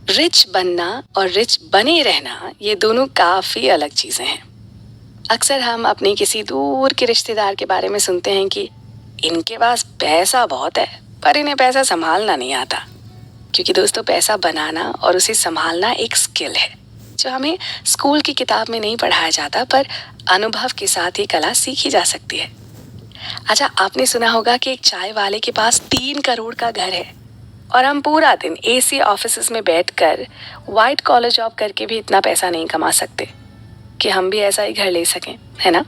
Rich बनना और rich बने रहना ये दोनों काफी अलग चीजें हैं। अक्सर हम अपने किसी दूर के रिश्तेदार के बारे में सुनते हैं कि इनके पास पैसा बहुत है पर इन्हें पैसा संभालना नहीं आता। क्योंकि दोस्तों, पैसा बनाना और उसे संभालना एक स्किल है जो हमें स्कूल की किताब में नहीं पढ़ाया जाता, पर अनुभव के साथ ये कला सीखी जा सकती है। अच्छा, आपने सुना होगा कि एक चाय वाले के पास 3 करोड़ का घर है और हम पूरा दिन एसी ऑफिसेज में बैठकर व्हाइट कॉलर जॉब करके भी इतना पैसा नहीं कमा सकते कि हम भी ऐसा ही घर ले सकें, है ना?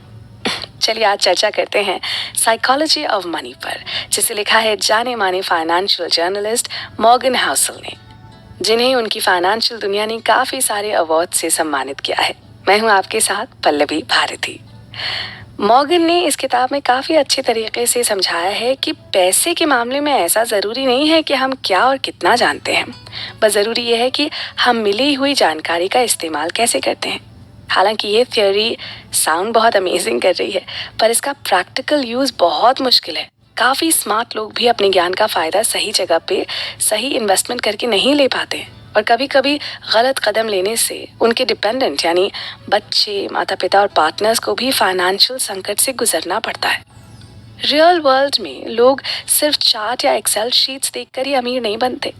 चलिए आज चर्चा करते हैं साइकोलॉजी ऑफ मनी पर, जिसे लिखा है जाने माने फाइनेंशियल जर्नलिस्ट मॉर्गन हाउसल ने, जिन्हें उनकी फाइनेंशियल दुनिया ने काफी सारे अवार्ड से सम्मानित किया है। मैं हूं आपके साथ पल्लवी भारती। मॉर्गन ने इस किताब में काफी अच्छे तरीके से समझाया है कि पैसे के मामले में ऐसा जरूरी नहीं है कि हम क्या और कितना जानते हैं, बस जरूरी यह है कि हम मिली हुई जानकारी का इस्तेमाल कैसे करते हैं। हालांकि ये थ्योरी साउंड बहुत अमेजिंग कर रही है, पर इसका प्रैक्टिकल यूज बहुत मुश्किल है। काफी स्मार्ट लोग भी अपने ज्ञान का फायदा सही जगह पे सही इन्वेस्टमेंट करके नहीं ले पाते हैं, और कभी कभी गलत कदम लेने से उनके डिपेंडेंट यानी बच्चे, माता पिता और पार्टनर्स को भी फाइनेंशियल संकट से गुजरना पड़ता है। रियल वर्ल्ड में लोग सिर्फ चार्ट या एक्सेल शीट्स देखकर ही अमीर नहीं बनते।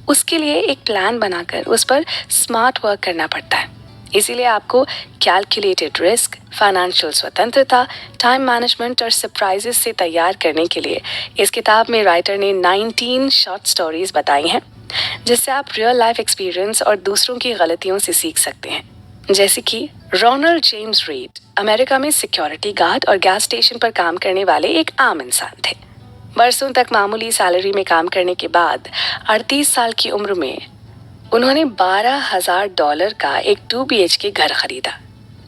उसके लिए एक प्लान बनाकर उस पर स्मार्ट वर्क करना पड़ता है। इसीलिए आपको कैलकुलेटेड रिस्क, फाइनेंशियल स्वतंत्रता, टाइम मैनेजमेंट और सरप्राइजेस से तैयार करने के लिए इस किताब में राइटर ने 19 शॉर्ट स्टोरीज बताई हैं, जिससे आप रियल लाइफ एक्सपीरियंस और दूसरों की गलतियों से सीख सकते हैं। जैसे कि रोनाल्ड जेम्स रीड अमेरिका में सिक्योरिटी गार्ड और गैस स्टेशन पर काम करने वाले एक आम इंसान थे। बरसों तक मामूली सैलरी में काम करने के बाद 38 साल की उम्र में उन्होंने $12,000 का एक 2 BHK घर खरीदा।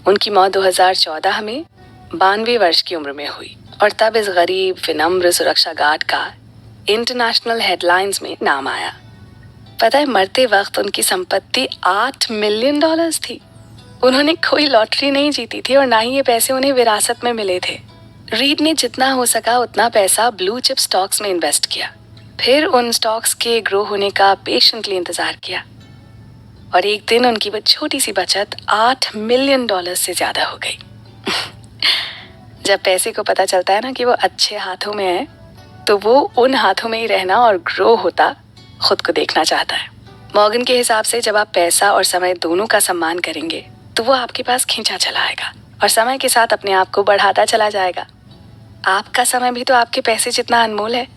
उनकी मौत 2014 में 92 वर्ष की उम्र में हुई, और तब इस गरीब विनम्र सुरक्षा गार्ड का इंटरनेशनल हेडलाइंस में नाम आया। पता है, मरते वक्त उनकी संपत्ति $8 मिलियन थी। उन्होंने कोई लॉटरी नहीं जीती थी और ना ही ये पैसे उन्हें विरासत में मिले थे। रीड ने जितना हो सका उतना पैसा ब्लू चिप स्टॉक्स में इन्वेस्ट किया, फिर उन स्टॉक्स के ग्रो होने का पेशेंटली इंतजार किया, और एक दिन उनकी वो छोटी सी बचत $8 मिलियन से ज्यादा हो गई। जब पैसे को पता चलता है ना कि वो अच्छे हाथों में है, तो वो उन हाथों में ही रहना और ग्रो होता खुद को देखना चाहता है। मॉर्गन के हिसाब से जब आप पैसा और समय दोनों का सम्मान करेंगे तो वो आपके पास खींचा चला आएगा और समय के साथ अपने आप को बढ़ाता चला जाएगा। आपका समय भी तो आपके पैसे जितना अनमोल है,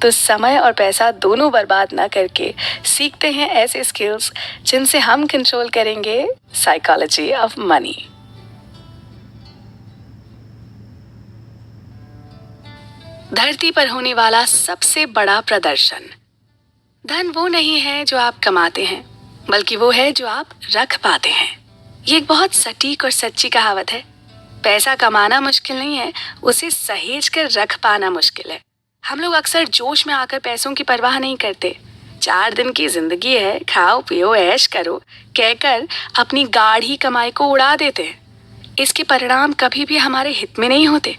तो समय और पैसा दोनों बर्बाद ना करके सीखते हैं ऐसे स्किल्स जिनसे हम कंट्रोल करेंगे साइकोलॉजी ऑफ मनी। धरती पर होने वाला सबसे बड़ा प्रदर्शन। धन वो नहीं है जो आप कमाते हैं, बल्कि वो है जो आप रख पाते हैं। ये एक बहुत सटीक और सच्ची कहावत है। पैसा कमाना मुश्किल नहीं है, उसे सहेज कर रख पाना मुश्किल है। हम लोग अक्सर जोश में आकर पैसों की परवाह नहीं करते। 4 दिन की जिंदगी है, खाओ पियो ऐश करो कहकर अपनी गाढ़ी कमाई को उड़ा देते हैं। इसके परिणाम कभी भी हमारे हित में नहीं होते।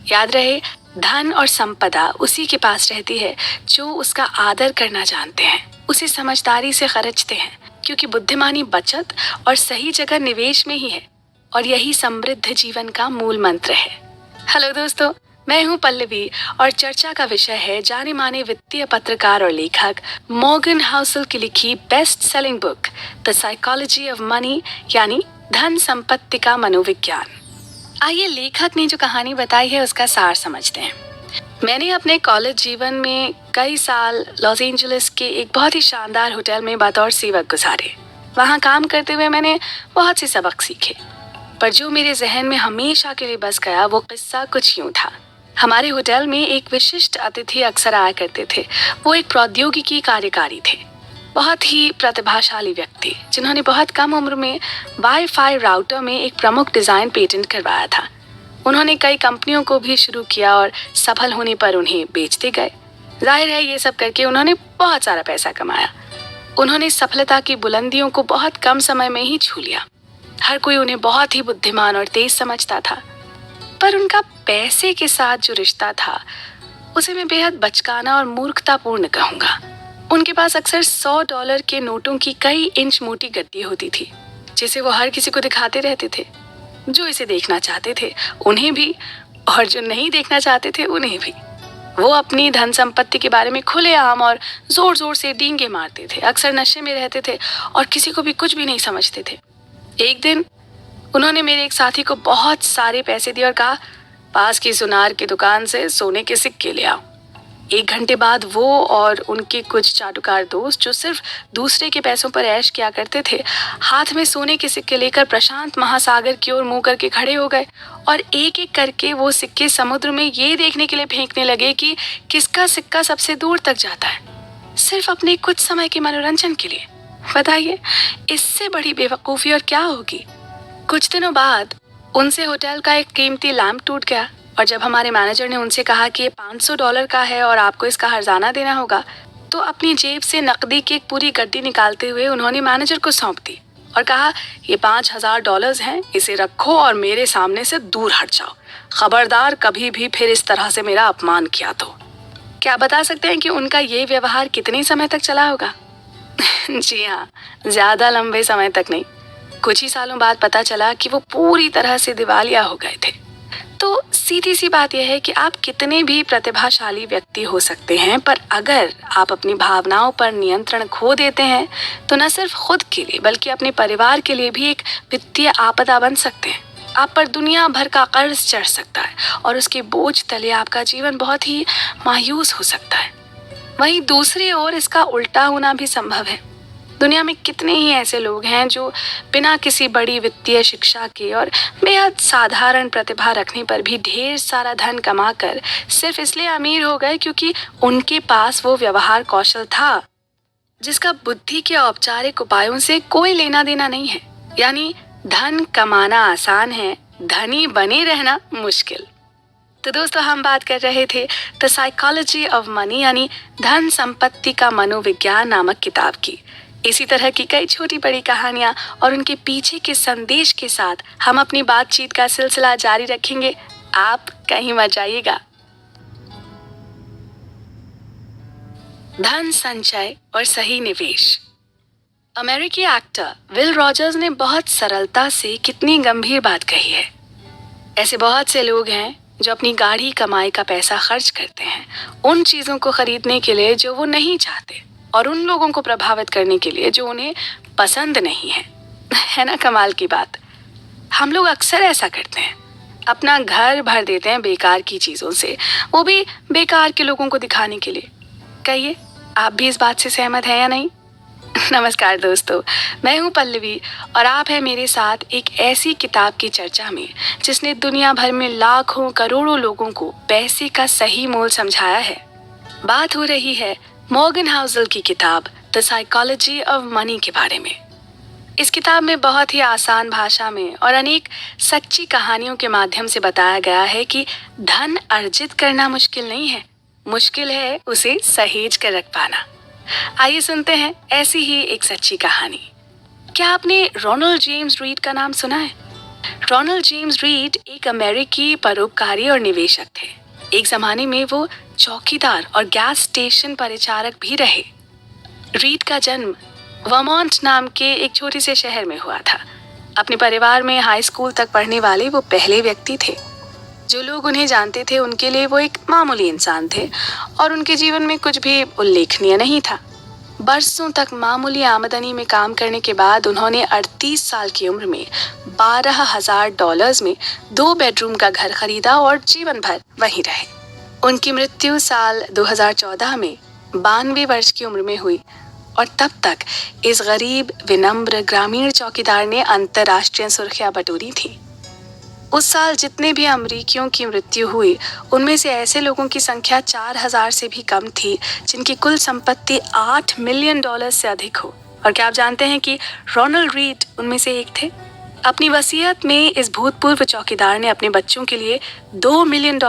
याद रहे, धन और संपदा उसी के पास रहती है जो उसका आदर करना जानते हैं, उसे समझदारी से खर्चते हैं, क्योंकि बुद्धिमानी बचत और सही जगह निवेश में ही है, और यही समृद्ध जीवन का मूल मंत्र है। हेलो दोस्तों, मैं हूं पल्लवी और चर्चा का विषय है जाने माने वित्तीय पत्रकार और लेखक मॉर्गन हाउसल की लिखी best selling book the psychology of money, यानी धन संपत्ति का मनोविज्ञान। आइए लेखक ने जो कहानी बताई है उसका सार समझते हैं। मैंने अपने कॉलेज जीवन में कई साल लॉस एंजलिस के एक बहुत ही शानदार होटल में बतौर सेवक गुजारे। वहाँ काम करते हुए मैंने बहुत से सबक सीखे, पर जो मेरे जहन में हमेशा के लिए बस गया वो किस्सा कुछ यूं था। हमारे होटल में एक विशिष्ट अतिथि अक्सर आया करते थे। वो एक प्रौद्योगिकी कार्यकारी थे, बहुत ही प्रतिभाशाली व्यक्ति, जिन्होंने बहुत कम उम्र में वाईफाई राउटर में एक प्रमुख डिजाइन पेटेंट करवाया था। उन्होंने कई कंपनियों को भी शुरू किया और सफल होने पर उन्हें बेचते गए। जाहिर है ये सब करके उन्होंने बहुत सारा पैसा कमाया। उन्होंने सफलता की बुलंदियों को बहुत कम समय में ही छू लिया। हर कोई उन्हें बहुत ही बुद्धिमान और तेज समझता था, पर उनका पैसे के साथ जो रिश्ता था उसे मैं बेहद बचकाना और मूर्खतापूर्ण कहूंगा। उनके पास अक्सर $100 के नोटों की कई इंच मोटी गड्डी होती थी, जिसे वो हर किसी को दिखाते रहते थे। जो इसे देखना चाहते थे उन्हें भी, और जो नहीं देखना चाहते थे उन्हें भी। वो अपनी धन संपत्ति के बारे में खुलेआम और जोर जोर से डींगे मारते थे, अक्सर नशे में रहते थे और किसी को भी कुछ भी नहीं समझते थे। एक दिन उन्होंने मेरे एक साथी को बहुत सारे पैसे दिए और कहा, पास की सुनार की दुकान से सोने के सिक्के ले आओ। 1 घंटे बाद वो और उनके कुछ चाटुकार दोस्त, जो सिर्फ दूसरे के पैसों पर ऐश किया करते थे, हाथ में सोने के सिक्के लेकर प्रशांत महासागर की ओर मुंह करके खड़े हो गए और एक एक करके वो सिक्के समुद्र में ये देखने के लिए फेंकने लगे कि किसका सिक्का सबसे दूर तक जाता है, सिर्फ अपने कुछ समय के मनोरंजन के लिए। बताइए, इससे बड़ी बेवकूफ़ी और क्या होगी। कुछ दिनों बाद उनसे होटल का एक कीमती लैंप टूट गया और जब हमारे मैनेजर ने उनसे कहा कि ये $500 का है और आपको इसका हर्जाना देना होगा, तो अपनी जेब से नकदी की एक पूरी गड्डी निकालते हुए उन्होंने मैनेजर को सौंप दी और कहा, ये $5000 हैं, इसे रखो और मेरे सामने से दूर हट जाओ। खबरदार कभी भी फिर इस तरह से मेरा अपमान किया तो। क्या बता सकते हैं कि उनका ये व्यवहार कितने समय तक चला होगा? जी हाँ, ज़्यादा लंबे समय तक नहीं। कुछ ही सालों बाद पता चला कि वो पूरी तरह से दिवालिया हो गए थे। तो सीधी सी बात यह है कि आप कितने भी प्रतिभाशाली व्यक्ति हो सकते हैं, पर अगर आप अपनी भावनाओं पर नियंत्रण खो देते हैं तो न सिर्फ खुद के लिए बल्कि अपने परिवार के लिए भी एक वित्तीय आपदा बन सकते हैं। आप पर दुनिया भर का कर्ज चढ़ सकता है और उसके बोझ तले आपका जीवन बहुत ही मायूस हो सकता है। वहीं दूसरी ओर इसका उल्टा होना भी संभव है। दुनिया में कितने ही ऐसे लोग हैं जो बिना किसी बड़ी वित्तीय शिक्षा के और बेहद साधारण प्रतिभा रखने पर भी ढेर सारा धन कमाकर सिर्फ इसलिए अमीर हो गए क्योंकि उनके पास वो व्यवहार कौशल था जिसका बुद्धि के औपचारिक उपायों से कोई लेना देना नहीं है। यानी धन कमाना आसान है, धनी बने रहना मुश्किल। तो दोस्तों, हम बात कर रहे थे द साइकोलॉजी ऑफ मनी, यानी धन संपत्ति का मनोविज्ञान नामक किताब की। इसी तरह की कई छोटी बड़ी कहानियां और उनके पीछे के संदेश के साथ हम अपनी बातचीत का सिलसिला जारी रखेंगे। आप कहीं मत जाइएगा। धन संचय और सही निवेश। अमेरिकी एक्टर विल रॉजर्स ने बहुत सरलता से कितनी गंभीर बात कही है। ऐसे बहुत से लोग हैं जो अपनी गाढ़ी कमाई का पैसा खर्च करते हैं उन चीजों को खरीदने के लिए जो वो नहीं चाहते और उन लोगों को प्रभावित करने के लिए जो उन्हें पसंद नहीं है ना कमाल की बात। हम लोग अक्सर ऐसा करते हैं, अपना घर भर देते हैं बेकार की चीजों से, वो भी बेकार के लोगों को दिखाने के लिए। कहिए, आप भी इस बात से सहमत हैं या नहीं? नमस्कार दोस्तों, मैं हूं पल्लवी और आप हैं मेरे साथ एक ऐसी किताब की चर्चा में जिसने दुनिया भर में लाखों करोड़ों लोगों को पैसे का सही मोल समझाया है। बात हो रही है मॉर्गन हाउसल की किताब द साइकोलॉजी ऑफ मनी के बारे में। इस किताब में बहुत ही आसान भाषा में और अनेक सच्ची कहानियों के माध्यम से बताया गया है कि धन अर्जित करना मुश्किल नहीं है, मुश्किल है उसे सहेज कर रख पाना। आइए सुनते हैं ऐसी ही एक सच्ची कहानी। क्या आपने रोनाल्ड जेम्स रीड का नाम सुना है? रोनाल्ड जेम्स रीड एक अमेरिकी परोपकारी और निवेशक थे। एक जमाने में वो चौकीदार और गैस स्टेशन परिचारक भी रहे। रीड का जन्म वर्मोंट नाम के एक छोटे से शहर में हुआ था। अपने परिवार में हाई स्कूल तक पढ़ने वाले वो पहले व्यक्ति थे। जो लोग उन्हें जानते थे उनके लिए वो एक मामूली इंसान थे और उनके जीवन में कुछ भी उल्लेखनीय नहीं था। बरसों तक मामूली आमदनी में काम करने के बाद उन्होंने 38 साल की उम्र में $12,000 में 2 बेडरूम का घर खरीदा और जीवन भर वहीं रहे। उनकी मृत्यु साल 2014 में 92 वर्ष की उम्र में हुई और तब तक इस गरीब विनम्र ग्रामीण चौकीदार ने अंतर्राष्ट्रीय सुर्खियां बटोरी थी। उस साल जितने भी अमरीकियों की मृत्यु हुई उनमें से ऐसे लोगों की संख्या 4000 से भी कम थी जिनकी कुल संपत्ति $8 मिलियन से अधिक हो। और क्या आप जानते हैं कि रोनाल्ड रीड उनमें से एक थे? अपनी वसीयत में इस भूतपूर्व चौकीदार ने अपने बच्चों के लिए $2 मिलियन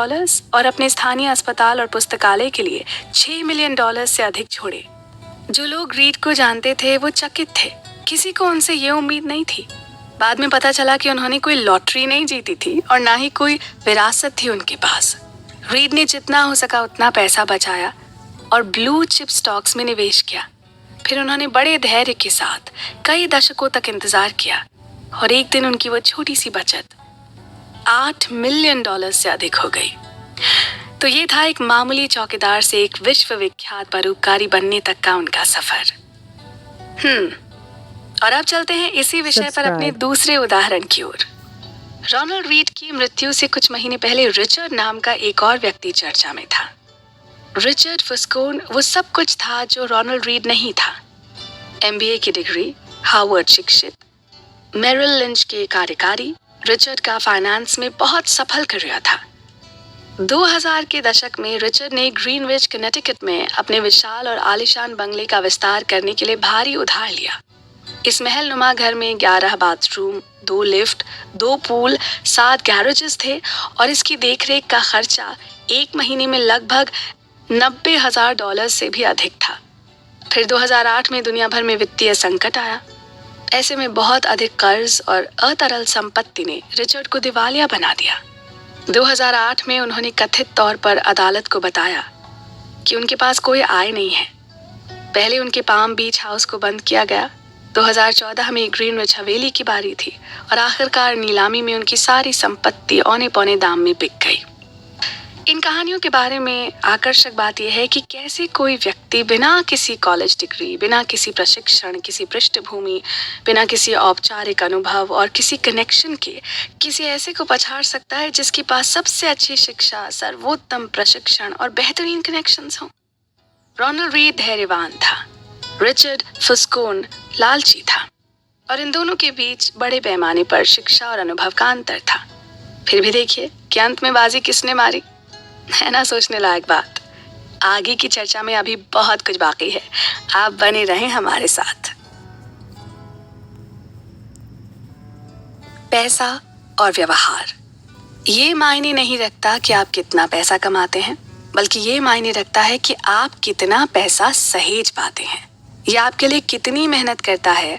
और अपने स्थानीय अस्पताल और पुस्तकालय के लिए $6 मिलियन से अधिक छोड़े। जो लोग रीड को जानते थे वो चकित थे, किसी को उनसे ये उम्मीद नहीं थी। बाद में पता चला कि उन्होंने कोई लॉटरी नहीं जीती थी और ना ही कोई विरासत थी उनके पास। रीड ने जितना हो सका उतना पैसा बचाया और ब्लू चिप स्टॉक्स में निवेश किया। फिर उन्होंने बड़े धैर्य के साथ कई दशकों तक इंतजार किया और एक दिन उनकी वो छोटी सी बचत $8 मिलियन से अधिक हो गई। तो ये था एक मामूली चौकीदार से एक विश्व विख्यात परोपकारी बनने तक का उनका सफर। और अब चलते हैं इसी विषय पर अपने दूसरे उदाहरण की ओर। रोनाल्ड रीड की मृत्यु से कुछ महीने पहले रिचर्ड नाम का एक और व्यक्ति चर्चा में था। रिचर्ड फस्कोन वो सब कुछ था जो रोनाल्ड रीड नहीं था। MBA की डिग्री, हार्वर्ड शिक्षित, मेरिल लिंच के कार्यकारी, रिचर्ड का फाइनेंस में बहुत सफल करियर था। 2000 के दशक में रिचर्ड ने ग्रीनविच कनेटिकट में अपने विशाल और आलीशान बंगले का विस्तार करने के लिए भारी उधार लिया। इस महल नुमा घर में 11 बाथरूम, 2 लिफ्ट, 2 पूल, 7 गैरेजेस थे और इसकी देखरेख का खर्चा एक महीने में लगभग $90,000 से भी अधिक था। फिर 2008 में दुनिया भर में वित्तीय संकट आया। ऐसे में बहुत अधिक कर्ज और अतरल संपत्ति ने रिचर्ड को दिवालिया बना दिया। 2008 में उन्होंने कथित तौर पर अदालत को बताया कि उनके पास कोई आय नहीं है। पहले उनके पाम बीच हाउस को बंद किया गया। 2014 में ग्रीनविच हवेली की बारी थी और आखिरकार नीलामी में उनकी सारी संपत्ति औने पौने दाम में बिक गई। इन कहानियों के बारे में आकर्षक बात यह है कि कैसे कोई व्यक्ति बिना किसी कॉलेज डिग्री, बिना किसी प्रशिक्षण, किसी पृष्ठभूमि, बिना किसी औपचारिक अनुभव और किसी कनेक्शन के किसी ऐसे को पछाड़ सकता है जिसके पास सबसे अच्छी शिक्षा, सर्वोत्तम प्रशिक्षण और बेहतरीन कनेक्शंस हों। रोनाल्ड रीड धैर्यवान था, रिचर्ड फस्कोन लालची था और इन दोनों के बीच बड़े पैमाने पर शिक्षा और अनुभव का अंतर था। फिर भी देखिए कि अंत में बाजी किसने मारी, है ना सोचने लायक बात। आगे की चर्चा में अभी बहुत कुछ बाकी है, आप बने रहें हमारे साथ। पैसा और व्यवहार, ये मायने नहीं रखता कि आप कितना पैसा कमाते हैं, बल्कि ये मायने रखता है कि आप कितना पैसा सहेज पाते हैं। ये आपके लिए कितनी मेहनत करता है